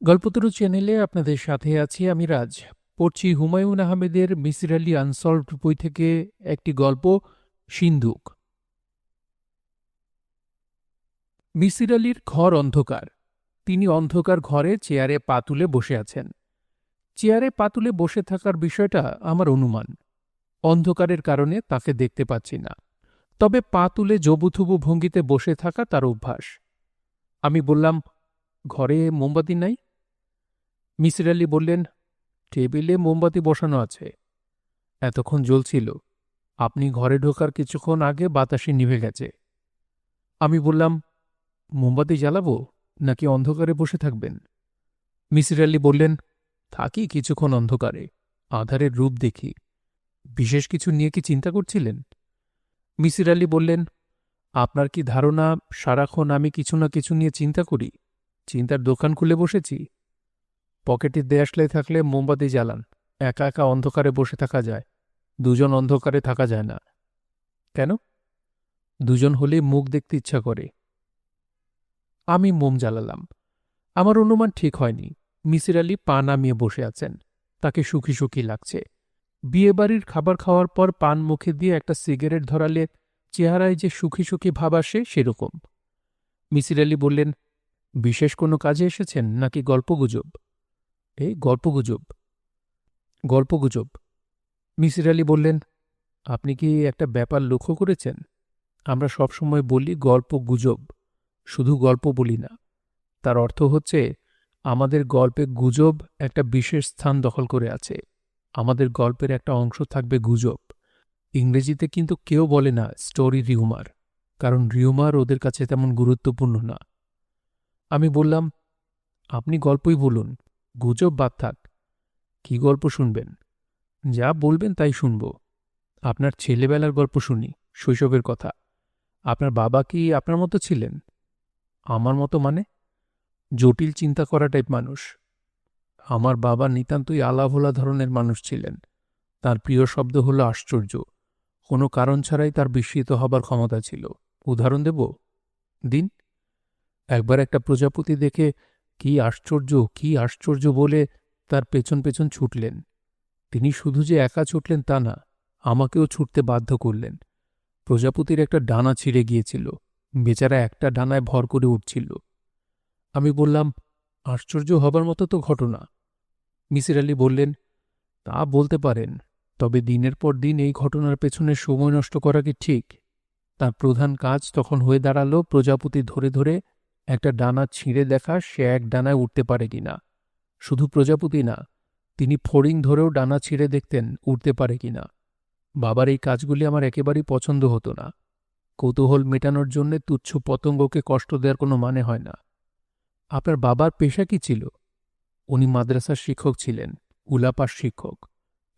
গল্পতরু চ্যানেলে আপনাদের সাথে আছি আমি রাজ। পড়ছি হুমায়ুন আহমেদের মিসির আলি আনসলভড বই থেকে একটি গল্প, সিন্ধুক। মিসির আলির ঘর অন্ধকার। তিনি অন্ধকার ঘরে চেয়ারে পা তুলে বসে আছেন। চেয়ারে পা তুলে বসে থাকার বিষয়টা আমার অনুমান। অন্ধকারের কারণে তাকে দেখতে পাচ্ছি না, তবে পা তুলে জবুথুবু ভঙ্গিতে বসে থাকা তার অভ্যাস। আমি বললাম, ঘরে মোমবাতি নাই? মিসির আলি বললেন, টেবিলে মোমবাতি বসানো আছে, এতক্ষণ জ্বলছিল। আপনি ঘরে ঢোকার কিছুক্ষণ আগে বাতাসে নিভে গেছে। আমি বললাম, মোমবাতি জ্বালাবো নাকি অন্ধকারে বসে থাকবেন? মিসির আলি বললেন, থাকি কিছুক্ষণ অন্ধকারে, আধারের রূপ দেখি। বিশেষ কিছু নিয়ে কি চিন্তা করছিলেন? মিসির আলি বললেন, আপনার কি ধারণা সারাক্ষণ আমি কিছু না কিছু নিয়ে চিন্তা করি? চিন্তার দোকান খুলে বসেছি। পকেটে দেশলাই থাকলে মোমবাতি জ্বালান, একা একা অন্ধকারে বসে থাকা যায়, দুজন অন্ধকারে থাকা যায় না। কেন? দুজন হলেই মুখ দেখতে ইচ্ছা করে। আমি মোম জ্বালালাম। আমার অনুমান ঠিক হয়নি। মিসির আলি পা নামিয়ে বসে আছেন, তাকে সুখী সুখী লাগছে। বিয়েবাড়ির খাবার খাওয়ার পর পান মুখে দিয়ে একটা সিগারেট ধরালে চেহারায় যে সুখী সুখী ভাব আসে সেরকম। মিসির আলি বললেন, বিশেষ কোনো কাজে এসেছেন নাকি গল্পগুজব? এই গল্পগুজব। গল্পগুজব। মিসির আলি বললেন, আপনি কি একটা ব্যাপার লক্ষ্য করেছেন? আমরা সবসময় বলি গল্প গুজব, শুধু গল্প বলি না। তার অর্থ হচ্ছে আমাদের গল্পে গুজব একটা বিশেষ স্থান দখল করে আছে। আমাদের গল্পের একটা অংশ থাকবে গুজব। ইংরেজিতে কিন্তু কেউ বলে না স্টোরি রিউমার, কারণ রিউমার ওদের কাছে তেমন গুরুত্বপূর্ণ না। আমি বললাম, আপনি গল্পই বলুন, গুজব বাদ থাক। কি গল্প শুনবেন? যা বলবেন তাই শুনব। আপনার ছেলেবেলার গল্প শুনি, শৈশবের কথা। আপনার বাবা কি আপনার মতো ছিলেন? আমার মতো মানে? জটিল চিন্তা করা টাইপ মানুষ। আমার বাবা নিতান্তই আলাভোলা ধরনের মানুষ ছিলেন। তার প্রিয় শব্দ হল আশ্চর্য। কোনো কারণ ছাড়াই তার বিস্মিত হবার ক্ষমতা ছিল। উদাহরণ দেব? দিন। একবার একটা প্রজাপতি দেখে কি আশ্চর্য কি আশ্চর্য বলে তার পেছন পেছন ছুটলেন। তিনি শুধু যে একা ছুটলেন তা না, আমাকেও ছুটতে বাধ্য করলেন। প্রজাপতির একটা ডানা ছিঁড়ে গিয়েছিল, বেচারা একটা ডানায় ভর করে উঠছিল। আমি বললাম, আশ্চর্য হবার মতো তো ঘটনা। মিসির আলি বললেন, তা বলতে পারেন, তবে দিনের পর দিন এই ঘটনার পেছনে সময় নষ্ট করা কি ঠিক? তার প্রধান কাজ তখন হয়ে দাঁড়ালো প্রজাপতি ধরে ধরে একটা ডানা ছিঁড়ে দেখা সে এক ডানায় উঠতে পারে কিনা। শুধু প্রজাপতি না, তিনি ফড়িং ধরেও ডানা ছিঁড়ে দেখতেন উঠতে পারে কিনা। বাবার এই কাজগুলি আমার একেবারেই পছন্দ হতো না। কৌতূহল মেটানোর জন্যে তুচ্ছ পতঙ্গকে কষ্ট দেওয়ার কোনো মানে হয় না। আপনার বাবার পেশা কি ছিল? উনি মাদ্রাসার শিক্ষক ছিলেন, উলাপাস শিক্ষক।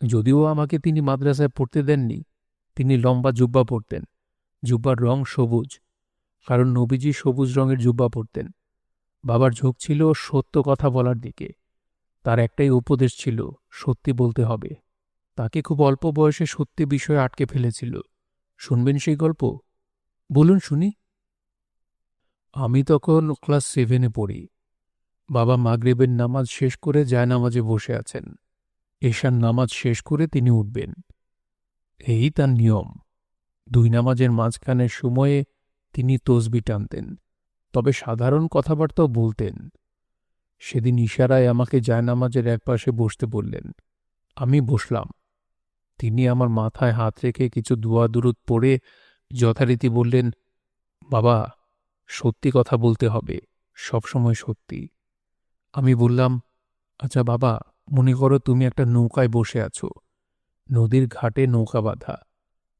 যদিও আমাকে তিনি মাদ্রাসায় পড়তে দেননি। তিনি লম্বা জুব্বা পরতেন। জুব্বার রং সবুজ, কারণ নবীজি সবুজ রঙের জুব্বা পরতেন। বাবার ঝোঁক ছিল সত্য কথা বলার দিকে। তার একটাই উপদেশ ছিল, সত্যি বলতে হবে। তাকে খুব অল্প বয়সে সত্যি বিষয়ে আটকে ফেলেছিল। শুনবেন সেই গল্প? বলুন শুনি। আমি তখন ক্লাস 7-এ পড়ি। বাবা মাগরিবের নামাজ শেষ করে জায়নামাজে বসে আছেন। এশার নামাজ শেষ করে তিনি উঠবেন। এই তার নিয়ম। দুই নামাজের মাঝখানের সময়ে তিনি তসবি টানতেন, তবে সাধারণ কথাবার্তাও বলতেন। সেদিন ইশারায় আমাকে জায়নামাজের একপাশে বসতে বললেন। আমি বসলাম। তিনি আমার মাথায় হাত রেখে কিছু দুয়া দুরুদ পড়ে যথারীতি বললেন, বাবা, সত্যি কথা বলতে হবে, সবসময় সত্যি। আমি বললাম, আচ্ছা বাবা, মনে করো তুমি একটা নৌকায় বসে আছো, নদীর ঘাটে নৌকা বাঁধা।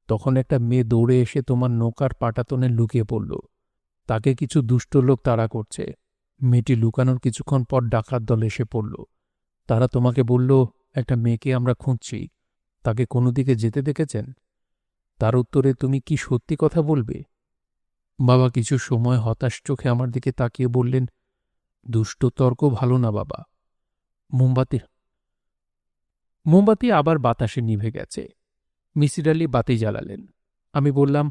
তখন একটা মেয়ে দৌড়ে এসে তোমার নৌকার পাটাতনে লুকিয়ে পড়ল। তাকে কিছু দুষ্ট লোক তাড়া করছে। মেয়েটি লুকানোর কিছুক্ষণ পর ডাকাত দল এসে পড়ল। তারা তোমাকে বলল, একটা মেয়েকে আমরা খুঁজছি, তাকে কোনো দিকে যেতে দেখেছেন? তার উত্তরে তুমি কি সত্যি কথা বলবে? বাবা কিছু সময় হতাশ চোখে আমার দিকে তাকিয়ে বললেন, দুষ্ট তর্ক ভালো না বাবা। মোমবাতি মোমবাতি আবার বাতাসে নিভে গেছে। মিসির আলি বাতি জ্বালালেন। আমি বললাম,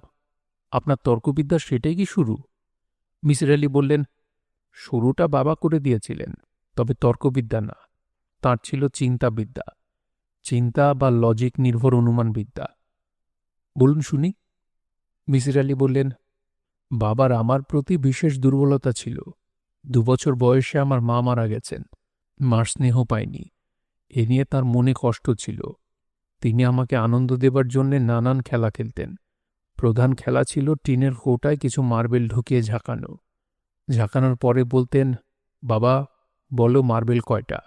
আপনার তর্কবিদ্যা সেটাই কি শুরু? মিসির আলি বললেন, শুরুটা বাবা করে দিয়েছিলেন, তবে তর্কবিদ্যা না, তাঁর ছিল চিন্তাবিদ্যা, চিন্তা বা লজিক নির্ভর অনুমানবিদ্যা। বলুন শুনি। মিসির আলি বললেন, বাবার আমার প্রতি বিশেষ দুর্বলতা ছিল। 2 বছর বয়সে আমার মা মারা গেছেন। মার স্নেহ পাইনি, এ নিয়ে তার মনে কষ্ট ছিল। তিনি আমাকে আনন্দ দেবার জন্যে নানান খেলা খেলতেন। প্রধান খেলা ছিল টিনের কৌটায় কিছু মার্বেল ঢুকিয়ে ঝাঁকানো। ঝাঁকানোর পরে বলতেন, বাবা বলো মার্বেল কয়টা,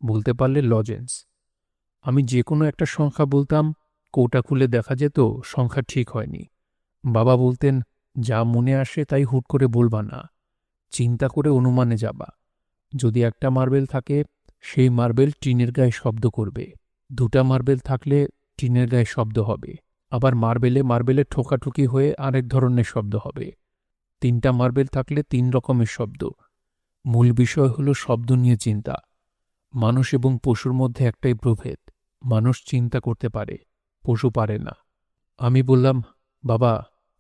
বলতে পারলে লজেন্স। আমি যে কোনো একটা সংখ্যা বলতাম, কৌটা খুলে দেখা যেত সংখ্যা ঠিক হয়নি। বাবা বলতেন, যা মনে আসে তাই হুট করে বলবা না, চিন্তা করে অনুমানে যাবা। যদি একটা মার্বেল থাকে, সেই মার্বেল টিনের গায়ে শব্দ করবে। 2টা মার্বেল থাকলে টিনের গায়ে শব্দ হবে, আবার মার্বেলে মার্বেলে ঠোকাঠুকি হয়ে আরেক ধরনের শব্দ হবে। 3টা মার্বেল থাকলে 3 রকমের শব্দ। মূল বিষয় হল শব্দ নিয়ে চিন্তা। মানুষ এবং পশুর মধ্যে একটাই প্রভেদ, মানুষ চিন্তা করতে পারে, পশু পারে না। আমি বললাম, বাবা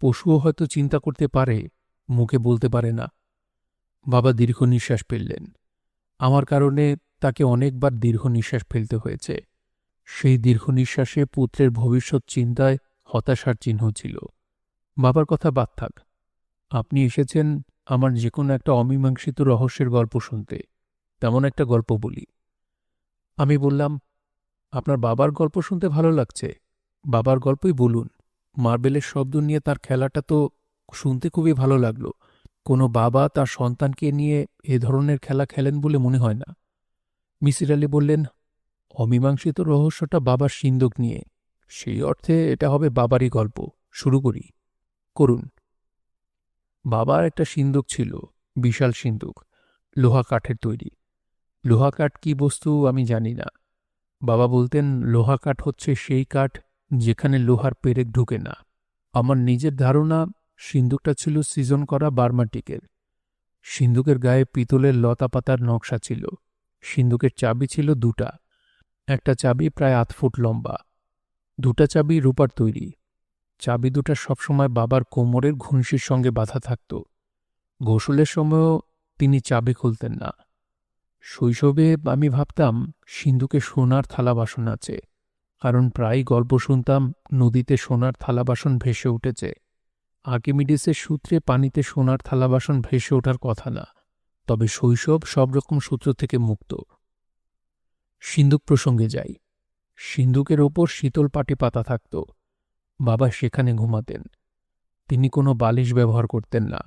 পশুও হয়তো চিন্তা করতে পারে, মুখে বলতে পারে না। বাবা দীর্ঘ নিঃশ্বাস ফেললেন। আমার কারণে তাকে অনেকবার দীর্ঘ নিঃশ্বাস ফেলতে হয়েছে। সেই দীর্ঘ নিঃশ্বাসে পুত্রের ভবিষ্যৎ চিন্তায় হতাশার চিহ্ন ছিল। বাবার কথা বাদ থাক, আপনি এসেছেন আমার যে কোনো একটা অমীমাংসিত রহস্যের গল্প শুনতে, তেমন একটা গল্প বলি। আমি বললাম, আপনার বাবার গল্প শুনতে ভালো লাগছে, বাবার গল্পই বলুন। মার্বেলের শব্দ নিয়ে তার খেলাটা তো শুনতে খুবই ভালো লাগলো। কোনো বাবা তার সন্তানকে নিয়ে এ ধরনের খেলা খেলেন বলে মনে হয় না। মিসির আলি বললেন, অমীমাংসিত রহস্যটা বাবার সিন্দুক নিয়ে, সেই অর্থে এটা হবে বাবারই গল্প। শুরু করি। করুন। বাবার একটা সিন্দুক ছিল, বিশাল সিন্দুক, লোহা কাঠের তৈরি। লোহা কাঠ কি বস্তু আমি জানি না। বাবা বলতেন, লোহা কাঠ হচ্ছে সেই কাঠ যেখানে লোহার পেরেক ঢুকে না। আমার নিজের ধারণা সিন্দুকটা ছিল সিজন করা বার্মাটিকের। সিন্দুকের গায়ে পিতলের লতা পাতার নকশা ছিল। সিন্দুকের চাবি ছিল 2টা। একটা চাবি প্রায় 8 ফুট লম্বা। 2টা চাবি রূপার তৈরি। চাবি 2টা সবসময় বাবার কোমরের ঘুনসির সঙ্গে বাঁধা থাকত। গোসলের সময়ও তিনি চাবি খুলতেন না। শৈশবে আমি ভাবতাম সিন্ধুকে সোনার থালা বাসন আছে, কারণ প্রায় গল্প শুনতাম নদীতে সোনার থালা বাসন ভেসে উঠেছে। আর্কিমিডিসের সূত্রে পানিতে সোনার থালা বাসন ভেসে ওঠার কথা না, তবে শৈশব সব রকম সূত্র থেকে মুক্ত। সিন্দুক প্রসঙ্গে যাই। সিন্দুকের ওপর শীতল পাটি পাতা থাকত। বাবা সেখানে ঘুমাতেন। তিনি কোনো বালিশ ব্যবহার করতেন না,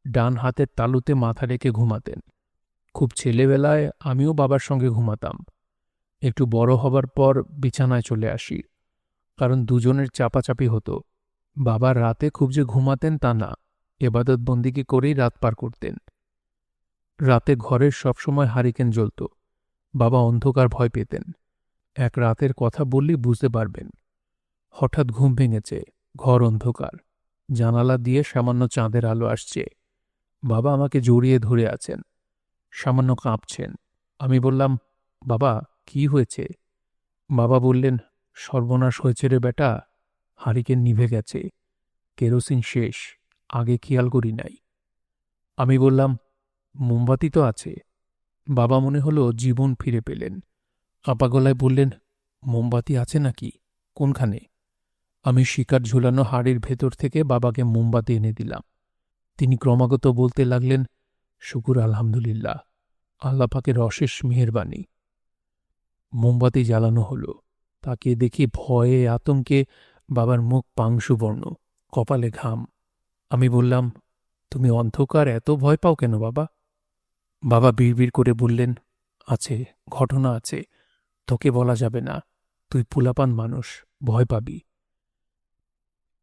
ডান হাতের তালুতে মাথা রেখে ঘুমাতেন। খুব ছেলেবেলায় আমিও বাবার সঙ্গে ঘুমাতাম। একটু বড় হবার পর বিছানায় চলে আসি, কারণ দুজনের চাপাচাপি হতো। বাবার রাতে খুব যে ঘুমাতেন তা না, এবাদত বন্দিগি করেই রাত পার করতেন। রাতে ঘরের সবসময় হারিকেন জ্বলত। বাবা অন্ধকার ভয় পেতেন। এক রাতের কথা বললেই বুঝতে পারবেন। হঠাৎ ঘুম ভেঙেছে, ঘর অন্ধকার, জানালা দিয়ে সামান্য চাঁদের আলো আসছে। বাবা আমাকে জড়িয়ে ধরে আছেন, সামান্য কাঁপছেন। আমি বললাম, বাবা কি হয়েছে? বাবা বললেন, সর্বনাশ হয়েছে রে বেটা, হারিকেন নিভে গেছে, কেরোসিন শেষ, আগে খেয়াল করি নাই। আমি বললাম, মোমবাতি তো আছে। বাবা মনে হলো জীবন ফিরে পেলেন। কাঁপা গলায় বললেন, মোমবাতি আছে নাকি? কোনখানে? আমি শিকার ঝুলানো হাড়ির ভেতর থেকে বাবাকে মোমবাতি এনে দিলাম। তিনি ক্রমাগত বলতে লাগলেন, শুকুর আলহামদুলিল্লাহ, আল্লাহ পাকের অশেষ মেহেরবানি। মোমবাতি জ্বালানো হলো। তাকিয়ে দেখি ভয়ে আতঙ্কে বাবার মুখ পাংশুবর্ণ, কপালে ঘাম। আমি বললাম, তুমি অন্ধকার এত ভয় পাও কেন বাবা? বাবা বিড়বিড় করে বললেন, আছে, ঘটনা আছে, তোকে বলা যাবে না, তুই পুলাপান মানুষ, ভয় পাবি।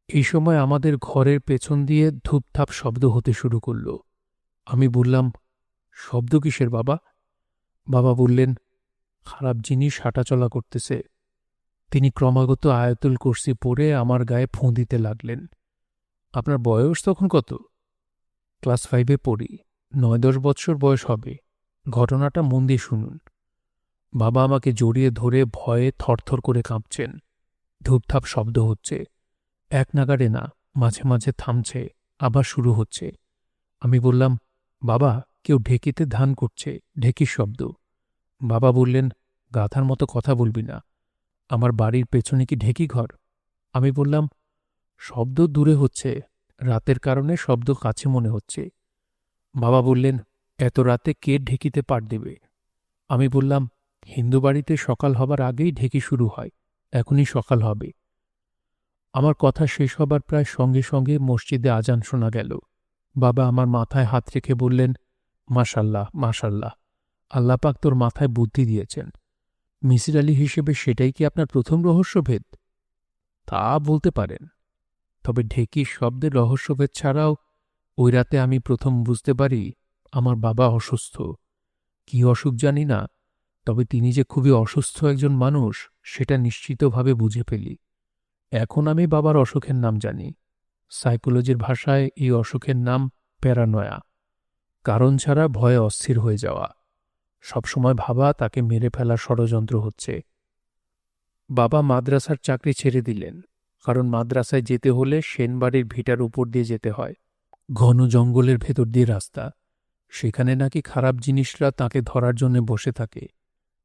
এই সময় আমাদের ঘরের পেছন দিয়ে ধূপধাপ শব্দ হতে শুরু করল। আমি বললাম, শব্দ কিসের বাবা? বাবা বললেন, খারাপ জিনিস হাঁটাচলা করতেছে। তিনি ক্রমাগত আয়াতুল কুরসি পড়ে আমার গায়ে ফোঁ দিতে লাগলেন। আপনার বয়স তখন কত? ক্লাস 5-এ পড়ি, 9-10 বৎসর বয়স হবে। ঘটনাটা মন দিয়ে শুনুন। বাবা আমাকে জড়িয়ে ধরে ভয়ে থরথর করে কাঁপছেন। ধূপধাপ শব্দ হচ্ছে, এক নাগাড়ে না, মাঝে মাঝে থামছে, আবার শুরু হচ্ছে। আমি বললাম, বাবা কেউ ঢেকিতে ধান করছে, ঢেকির শব্দ। বাবা বললেন, গাধার মতো কথা বলবি না, আমার বাড়ির পেছনে কি ঢেকি ঘর? আমি বললাম, শব্দ দূরে হচ্ছে, রাতের কারণে শব্দ কাছে মনে হচ্ছে। বাবা বললেন, এত রাতে কে ঢেকিতে পাট দেবে? আমি বললাম, হিন্দু বাড়িতে সকাল হবার আগেই ঢেকি শুরু হয়, এখনই সকাল হবে। আমার কথা শেষ হবার প্রায় সঙ্গে সঙ্গে মসজিদে আজান শোনা গেল। বাবা আমার মাথায় হাত রেখে বললেন, মাশাল্লাহ মাশাল্লাহ, আল্লাপাক তোর মাথায় বুদ্ধি দিয়েছেন। মিসির আলি হিসেবে সেটাই কি আপনার প্রথম রহস্যভেদ? তা বলতে পারেন, তবে ঢেকির শব্দের রহস্যভেদ ছাড়াও ওই রাতে আমি প্রথম বুঝতে পারি আমার বাবা অসুস্থ। কি অসুখ জানি না, তবে তিনি যে খুবই অসুস্থ একজন মানুষ সেটা নিশ্চিতভাবে বুঝে ফেলি। এখন আমি বাবার অসুখের নাম জানি। সাইকোলজির ভাষায় এই অসুখের নাম প্যারানয়া। কারণ ছাড়া ভয়ে অস্থির হয়ে যাওয়া, সবসময় ভাবা তাকে মেরে ফেলার ষড়যন্ত্র হচ্ছে। বাবা মাদ্রাসার চাকরি ছেড়ে দিলেন, কারণ মাদ্রাসায় যেতে হলে সেনবাড়ির ভিটার উপর দিয়ে যেতে হয়, ঘন জঙ্গলের ভেতর দিয়ে রাস্তা। সেখানে নাকি খারাপ জিনিসরা তাকে ধরার জন্য বসে থাকে।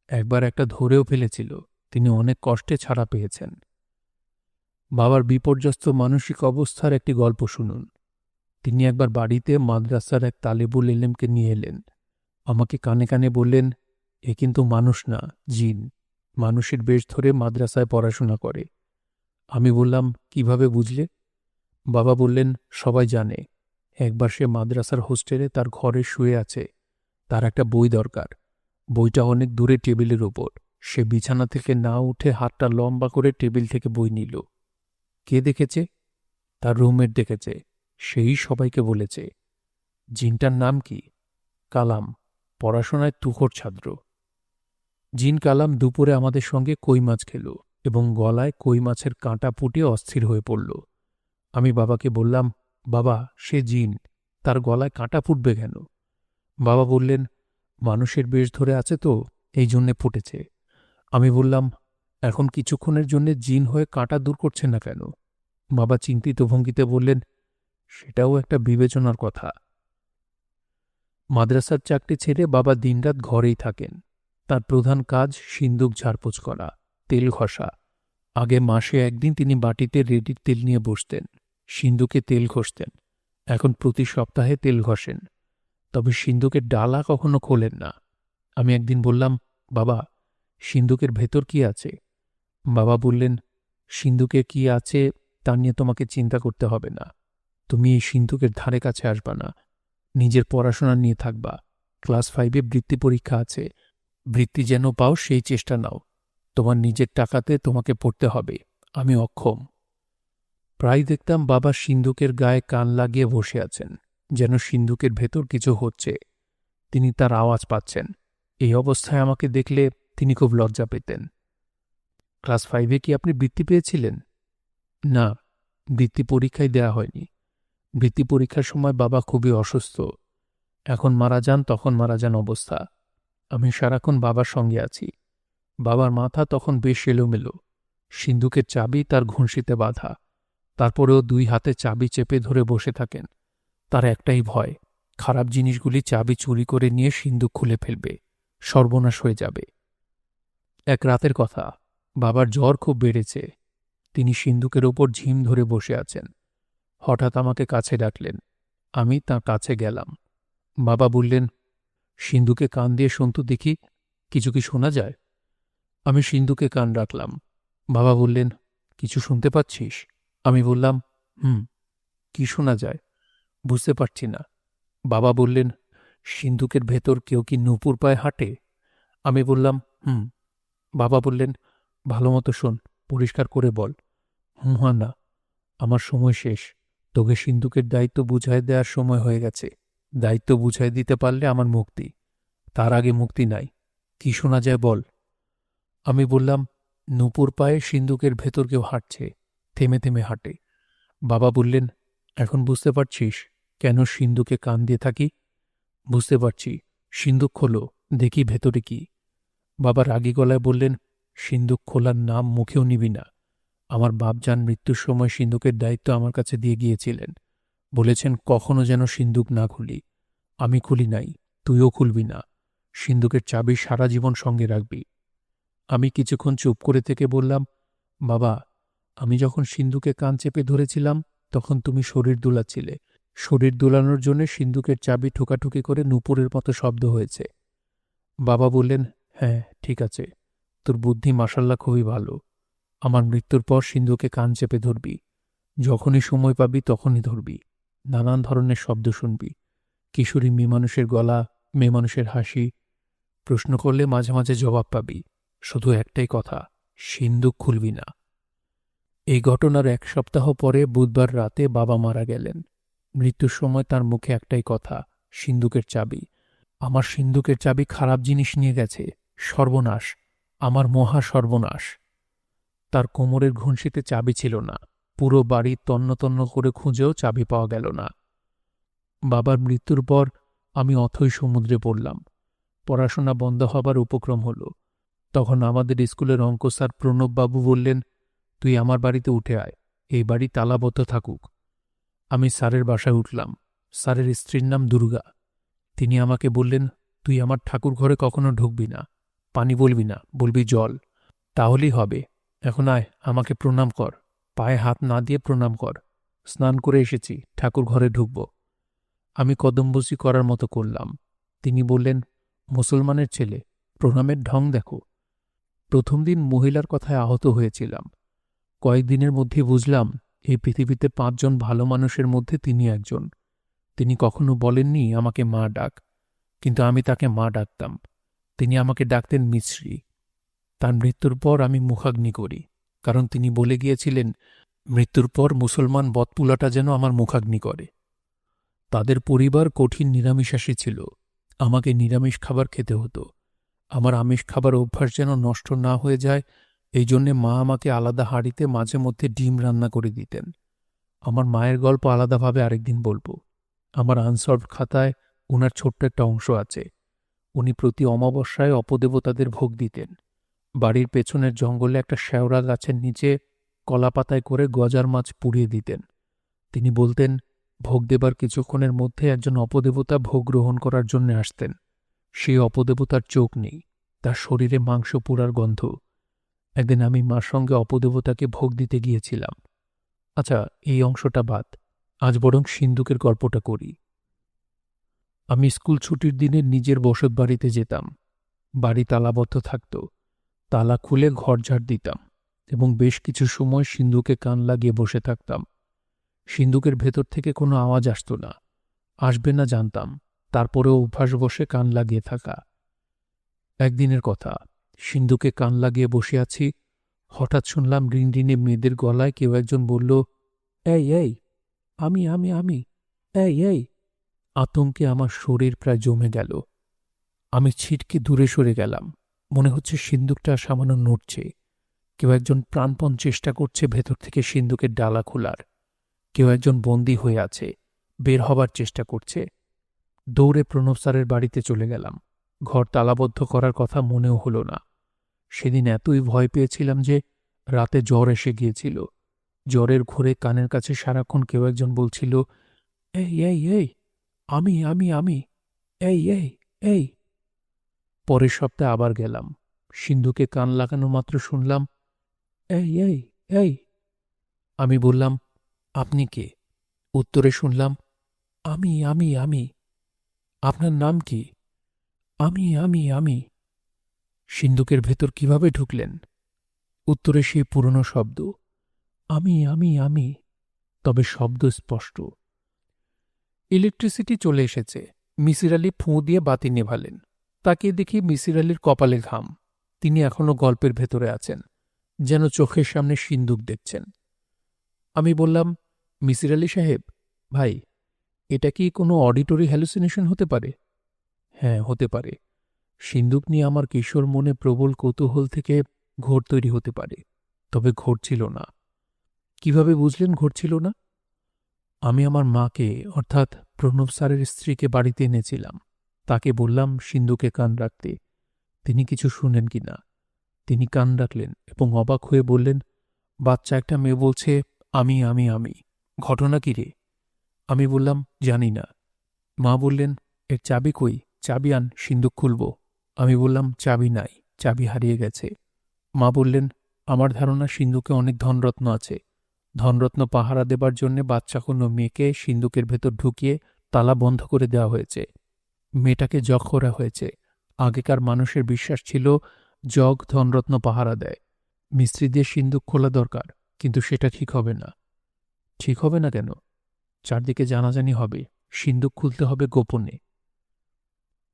একবার একটা ধরেও ফেলেছিল, তিনি অনেক কষ্টে ছাড়া পেয়েছেন। বাবার বিপর্যস্ত মানসিক অবস্থার একটি গল্প শুনুন। তিনি একবার বাড়িতে মাদ্রাসার এক তালেবুল এলেমকে নিয়ে এলেন। আমাকে কানে কানে বললেন, এ কিন্তু মানুষ না, জিন। মানুষের বেশ ধরে মাদ্রাসায় পড়াশোনা করে। আমি বললাম, কিভাবে বুঝলে? বাবা বললেন, সবাই জানে। একবার সে মাদ্রাসার হোস্টেলে তার ঘরে শুয়ে আছে, তার একটা বই দরকার। বইটা অনেক দূরে টেবিলের ওপর। সে বিছানা থেকে না উঠে হাতটা লম্বা করে টেবিল থেকে বই নিল। কে দেখেছে? তার রুমমেট দেখেছে। সেই সবাইকে বলেছে। জিনটার নাম কি? কালাম। পড়াশোনায় তুখোড় ছাত্র। জিন কালাম দুপুরে আমাদের সঙ্গে কই মাছ খেল এবং গলায় কই মাছের কাঁটা ফুটে অস্থির হয়ে পড়ল। আমি বাবাকে বললাম, বাবা, সে জিন, তার গলায় কাঁটা ফুটবে কেন? বাবা বললেন, মানুষের বেশ ধরে আছে তো, এই জন্যে ফুটেছে। আমি বললাম, এখন কিছুক্ষণের জন্যে জিন হয়ে কাঁটা দূর করছে না কেন? বাবা চিন্তিত ভঙ্গিতে বললেন, সেটাও একটা বিবেচনার কথা। মাদ্রাসার চাকরি ছেড়ে বাবা দিনরাত ঘরেই থাকেন। তার প্রধান কাজ সিন্দুক ঝাড়পোছ করা, তেল ঘষা। আগে মাসে একদিন তিনি বাটিতে রেডির তেল নিয়ে বসতেন, সিন্দুকে তেল ঘষতেন। এখন প্রতি সপ্তাহে তেল ঘষেন, তবে সিন্দুকের ডালা কখনো খোলেন না। আমি একদিন বললাম, বাবা, সিন্দুকের ভেতর কি আছে? বাবা বললেন, সিন্দুকে কি আছে তা নিয়ে তোমাকে চিন্তা করতে হবে না। তুমি এই সিন্দুকের ধারে কাছে আসবা না। নিজের পড়াশোনা নিয়ে থাকবা। ক্লাস 5-এ বৃত্তি পরীক্ষা আছে। বৃত্তি যেন পাও সেই চেষ্টা নাও। তোমার নিজের টাকাতে তোমাকে পড়তে হবে। আমি অক্ষম। প্রায় দেখতাম বাবা সিন্দুকের গায়ে কান লাগিয়ে বসে আছেন, যেন সিন্দুকের ভেতর কিছু হচ্ছে। তিনি তার আওয়াজ পাচ্ছেন। এই অবস্থায় আমাকে দেখলে তিনি খুব লজ্জা পেতেন। ক্লাস 5-এ কি আপনি বৃত্তি পেয়েছিলেন? না, বৃত্তি পরীক্ষায় দেয়া হয়নি। বৃত্তি পরীক্ষার সময় বাবা খুবই অসুস্থ। এখন মারা যান, তখন মারা যান অবস্থা। আমি সারাক্ষণ বাবার সঙ্গে আছি। বাবার মাথা তখন বেশ এলোমেলো। সিন্দুকের চাবি তার ঘুঁষিতে বাঁধা। তারপরেও 2 হাতে চাবি চেপে ধরে বসে থাকেন। তার একটাই ভয়, খারাপ জিনিসগুলি চাবি চুরি করে নিয়ে সিন্দুক খুলে ফেলবে, সর্বনাশ হয়ে যাবে। এক রাতের কথা, বাবার জ্বর খুব বেড়েছে। তিনি সিন্দুকের ওপর ঝিম ধরে বসে আছেন। হঠাৎ আমাকে কাছে ডাকলেন। আমি তাঁর কাছে গেলাম। বাবা বললেন, সিন্দুকে কান দিয়ে শুনতো দেখি, কিছু কি শোনা যায়? আমি সিন্দুকে কান রাখলাম। বাবা বললেন, কিছু শুনতে পাচ্ছিস? আমি বললাম, হুম। কি শোনা যায়? বুঝতে পারছি না। বাবা বললেন, সিন্দুকের ভেতর কেউ কি নূপুর পায়ে হাঁটে? আমি বললাম, হুম। বাবা বললেন, ভালো মতো শোন, পরিষ্কার করে বল। না, আমার সময় শেষ। তোকে সিন্দুকের দায়িত্ব বুঝাই দেওয়ার সময় হয়ে গেছে। দায়িত্ব বুঝাই দিতে পারলে আমার মুক্তি, তার আগে মুক্তি নাই। কি শোনা যায় বল। আমি বললাম, নূপুর পায়ে সিন্দুকের ভেতর কেউ হাঁটছে, থেমে থেমে হাঁটে। বাবা বললেন, এখন বুঝতে পারছিস কেন সিন্দুকে কান দিয়ে থাকি? বুঝতে পারছি। সিন্দুক খোলো, দেখি ভেতরে কি। বাবা রাগী গলায় বললেন, সিন্দুক খোলার নাম মুখেও নিবি না। আমার বাপজান মৃত্যুর সময় সিন্দুকের দায়িত্ব আমার কাছে দিয়ে গিয়েছিলেন। বলেছেন কখনো যেন সিন্দুক না খুলি। আমি খুলি নাই। তুইও খুলবি না। সিন্দুকের চাবি সারা জীবন সঙ্গে রাখবি। আমি কিছুক্ষণ চুপ করে থেকে বললাম, বাবা, আমি যখন সিন্দুকে কান চেপে ধরেছিলাম তখন তুমি শরীর দুলাচ্ছিলে। শরীর দুলানোর জন্য সিন্দুকের চাবি ঠোকাঠুকি করে নূপুরের মতো শব্দ হয়েছে। বাবা বললেন, হ্যাঁ ঠিক আছে, তোর বুদ্ধি মাশাল্লাহ খুবই ভালো। আমার মৃত্যুর পর সিন্ধুকে কান চেপে ধরবি। যখনই সময় পাবি তখনই ধরবি। নানান ধরনের শব্দ শুনবি। কিশোরী মেয়ে মানুষের গলা, মেয়ে মানুষের হাসি। প্রশ্ন করলে মাঝে মাঝে জবাব পাবি। শুধু একটাই কথা, সিন্দুক খুলবি না। এই ঘটনার 1 সপ্তাহ পরে বুধবার রাতে বাবা মারা গেলেন। মৃত্যুর সময় তার মুখে একটাই কথা, সিন্দুকের চাবি। আমার সিন্দুকের চাবি খারাপ জিনিস নিয়ে গেছে। সর্বনাশ, আমার মহা সর্বনাশ। তার কোমরের ঘুনশিতে চাবি ছিল না। পুরো বাড়ি তন্ন তন্ন করে খুঁজেও চাবি পাওয়া গেল না। বাবার মৃত্যুর পর আমি অথৈ সমুদ্রে পড়লাম। পড়াশোনা বন্ধ হবার উপক্রম হল। তখন আমাদের স্কুলের অঙ্ক স্যার প্রণববাবু বললেন, তুই আমার বাড়িতে উঠে আয়, এই বাড়ি তালাবদ্ধ থাকুক। আমি স্যারের বাসায় উঠলাম। স্যারের স্ত্রীর নাম দুর্গা। তিনি আমাকে বললেন, তুই আমার ঠাকুর ঘরে কখনো ঢুকবি না, পানি বলবি না, বলবি জল, তাহলেই হবে। এখন আয়, আমাকে প্রণাম কর, পায়ে হাত না দিয়ে প্রণাম কর। স্নান করে এসেছি, ঠাকুর ঘরে ঢুকব। আমি কদমবসি করার মতো করলাম। তিনি বললেন, মুসলমানের ছেলে, প্রণামের ঢং দেখো। প্রথম দিন মহিলার কথায় আহত হয়েছিলাম। কয়েকদিনের মধ্যে বুঝলাম এই পৃথিবীতে 5 জন ভালো মানুষের মধ্যে তিনি একজন। তিনি কখনো বলেননি আমাকে মা ডাক, কিন্তু আমি তাকে মা ডাকতাম। তিনি আমাকে ডাকতেন মিছরি। তার মৃত্যুর পর আমি মুখাগ্নি করি, কারণ তিনি বলে গিয়েছিলেন মৃত্যুর পর মুসলমান বদপুলাটা যেন আমার মুখাগ্নি করে। তাদের পরিবার কঠিন নিরামিষাশী ছিল। আমাকে নিরামিষ খাবার খেতে হতো। আমার আমিষ খাবার অভ্যাস যেন নষ্ট না হয়ে যায়, এই জন্যে মা আমাকে আলাদা হাঁড়িতে মাঝে মধ্যে ডিম রান্না করে দিতেন। আমার মায়ের গল্প আলাদাভাবে আরেকদিন বলবো। আমার আনসলভড খাতায় উনার ছোট্ট একটা অংশ আছে। উনি প্রতি অমাবস্যায় অপদেবতাদের ভোগ দিতেন। বাড়ির পেছনের জঙ্গলে একটা শেওড়া গাছের নিচে কলাপাতায় করে গজার মাছ পুড়িয়ে দিতেন। তিনি বলতেন, ভোগ দেবার কিছুক্ষণের মধ্যে একজন অপদেবতা ভোগ গ্রহণ করার জন্য আসতেন। সেই অপদেবতার চোখ নেই, তার শরীরে মাংস পোড়ার গন্ধ। একদিন আমি মার সঙ্গে অপদেবতাকে ভোগ দিতে গিয়েছিলাম। আচ্ছা, এই অংশটা বাদ, আজ বরং সিন্দুকের গল্পটা করি। আমি স্কুল ছুটির দিনে নিজের বসত বাড়িতে যেতাম। বাড়ি তালাবদ্ধ থাকত। তালা খুলে ঘর ঝাড় দিতাম এবং বেশ কিছু সময় সিন্দুকে কান লাগিয়ে বসে থাকতাম। সিন্দুকের ভেতর থেকে কোনো আওয়াজ আসত না, আসবে না জানতাম, তারপরেও অভ্যাস বসে কান লাগিয়ে থাকা। একদিনের কথা, সিন্দুকে কান লাগিয়ে বসে আছি, হঠাৎ শুনলাম রিনরিনে মেয়েদের গলায় কেউ একজন বলল, এই এই, আমি আমি আমি, এই এই। আতঙ্কে আমার শরীর প্রায় জমে গেল। আমি ছিটকে দূরে সরে গেলাম। মনে হচ্ছে সিন্দুকটা সামান্য নড়ছে। কেউ একজন প্রাণপণ চেষ্টা করছে ভেতর থেকে সিন্দুকের ডালা খোলার। কেউ একজন বন্দী হয়ে আছে, বের হবার চেষ্টা করছে। দৌড়ে প্রণব স্যারের বাড়িতে চলে গেলাম। ঘর তালাবদ্ধ করার কথা মনেও হল না। সেদিন এতই ভয় পেয়েছিলাম যে রাতে জ্বর এসে গিয়েছিল। জ্বরের ঘোরে কানের কাছে সারাক্ষণ কেউ একজন বলছিল, এই এই এই, আমি আমি আমি, এই এই এই। পরের সপ্তাহে আবার গেলাম। সিন্ধুকে কান লাগানো মাত্র শুনলাম, এই এই এই। আমি বললাম, আপনি কে? উত্তরে শুনলাম, আমি আমি আমি। আপনার নাম কি? আমি আমি আমি। সিন্দুকের ভেতর কিভাবে ঢুকলেন? উত্তরে সেই পুরনো শব্দ, আমি আমি আমি, তবে শব্দ স্পষ্ট। ইলেকট্রিসিটি চলে এসেছে। মিসির আলি ফুঁ দিয়ে বাতি নেভালেন। তাকিয়ে দেখি মিসির আলির কপালে ঘাম। তিনি এখনো গল্পের ভেতরে আছেন, যেন চোখের সামনে সিন্দুক দেখছেন। আমি বললাম, মিসির আলি সাহেব, ভাই, এটা কি কোনো অডিটরি হ্যালুসিনেশন হতে পারে? হ্যাঁ, হতে পারে। সিন্দুক নিয়ে আমার কিশোর মনে প্রবল কৌতূহল থেকে ঘোর তৈরি হতে পারে, তবে ঘটছিল না। কিভাবে বুঝলেন ঘটছিল না? আমি আমার মাকে, অর্থাৎ প্রণব স্যারের স্ত্রীকে বাড়িতে এনেছিলাম। তাকে বললাম সিন্দুকে কান রাখতে। তিনি কিছু শুনেন কিনা। তিনি কান রাখলেন এবং অবাক হয়ে বললেন, বাচ্চা একটা মেয়ে বলছে, আমি আমি আমি। ঘটনা কি রে? আমি বললাম, জানি না। মা বললেন, এর চাবি কই? চাবি আন, সিন্দুক খুলব। আমি বললাম, চাবি নাই, চাবি হারিয়ে গেছে। মা বললেন, আমার ধারণা সিন্দুকে অনেক ধনরত্ন আছে। ধনরত্ন পাহারা দেবার জন্যে বাচ্চা কোনো মেয়েকে সিন্দুকের ভেতর ঢুকিয়ে তালা বন্ধ করে দেওয়া হয়েছে। মেয়েটাকে জগ করা হয়েছে। আগেকার মানুষের বিশ্বাস ছিল জগ ধনরত্ন পাহারা দেয়। মিস্ত্রি দিয়ে সিন্দুক খোলা দরকার, কিন্তু সেটা ঠিক হবে না। ঠিক হবে না কেন? চারদিকে জানাজানি হবে, সিন্দুক খুলতে হবে গোপনে।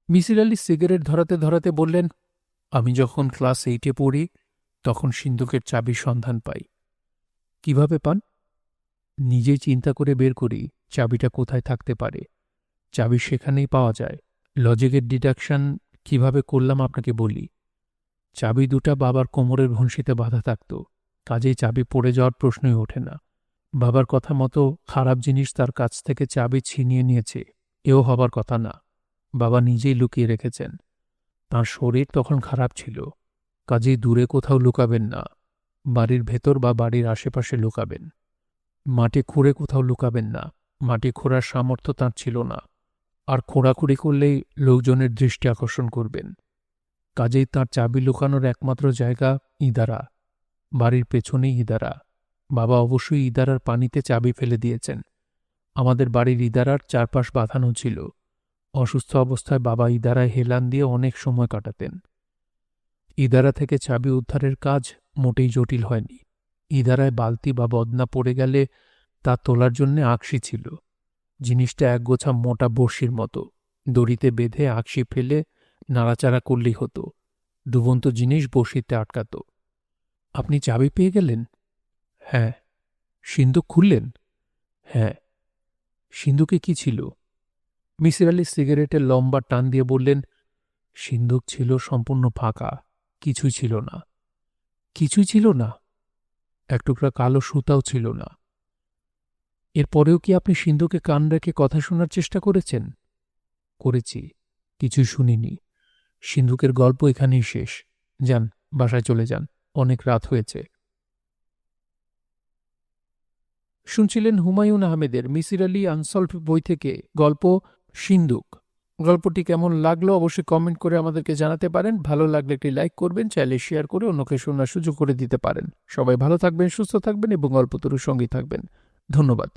মিসির আলি সিগারেট ধরাতে ধরাতে বললেন, আমি যখন ক্লাস 8-এ পড়ি তখন সিন্দুকের চাবির সন্ধান পাই। কিভাবে পান? নিজেই চিন্তা করে বের করি চাবিটা কোথায় থাকতে পারে। চাবি সেখানেই পাওয়া যায়। লজিকের ডিডাকশন কিভাবে করলাম আপনাকে বলি। চাবি দুটা বাবার কোমরের ভঁড়শিতে বাঁধা থাকত, কাজেই চাবি পড়ে যাওয়ার প্রশ্নই ওঠে না। বাবার কথা মতো খারাপ জিনিস তার কাছ থেকে চাবি ছিনিয়ে নিয়েছে, এও হবার কথা না। বাবা নিজেই লুকিয়ে রেখেছেন। তাঁর শরীর তখন খারাপ ছিল, কাজেই দূরে কোথাও লুকাবেন না, বাড়ির ভেতর বা বাড়ির আশেপাশে লুকাবেন। মাটি খুঁড়ে কোথাও লুকাবেন না, মাটি খোঁড়ার সামর্থ্য তাঁর ছিল না, আর খোঁড়াখুড়ি করলেই লোকজনের দৃষ্টি আকর্ষণ করবেন। কাজেই তাঁর চাবি লুকানোর একমাত্র জায়গা ইদারা, বাড়ির পেছনেই ইদারা। বাবা অবশ্যই ইদারার পানিতে চাবি ফেলে দিয়েছেন। আমাদের বাড়ির ইদারার চারপাশ বাঁধানো ছিল। অসুস্থ অবস্থায় বাবা ইদারায় হেলান দিয়ে অনেক সময় কাটাতেন। ইদারা থেকে চাবি উদ্ধারের কাজ মোটেই জটিল হয়নি। ইদারায় বালতি বা বদনা পড়ে গেলে তা তোলার জন্যে আকশি ছিল। জিনিসটা একগোছা মোটা বড়শির মতো, দড়িতে বেঁধে আকশি ফেলে নাড়াচাড়া করলেই হতো। ডুবন্ত জিনিস বড়শিতে আটকাত। আপনি চাবি পেয়ে গেলেন? হ্যাঁ। সিন্দুক খুললেন? হ্যাঁ। সিন্দুকে কি ছিল? মিসির আলি সিগারেটের লম্বা টান দিয়ে বললেন, সিন্দুক ছিল সম্পূর্ণ ফাঁকা, কিছুই ছিল না। কিছুই ছিল না? এক টুকরা কালো সুতাও ছিল না। এরপরেও কি আপনি সিন্দুকে কান রেখে কথা শোনার চেষ্টা করেছেন? করেছি, কিছুই শুনিনি। সিন্দুকের গল্প এখানেই শেষ। যান, বাসায় চলে যান, অনেক রাত হয়েছে। শুনছিলেন হুমায়ুন আহমেদের মিসির আলি আনসলভড বই থেকে গল্প সিন্দুক। গল্পটি কেমন লাগলো অবশ্যই কমেন্ট করে আমাদেরকে জানাতে পারেন। ভালো লাগলে একটি লাইক করবেন, চাইলে শেয়ার করে অন্যকে শোনার সুযোগ করে দিতে পারেন। সবাই ভালো থাকবেন, সুস্থ থাকবেন এবং গল্পতরুর সঙ্গী থাকবেন। ধন্যবাদ।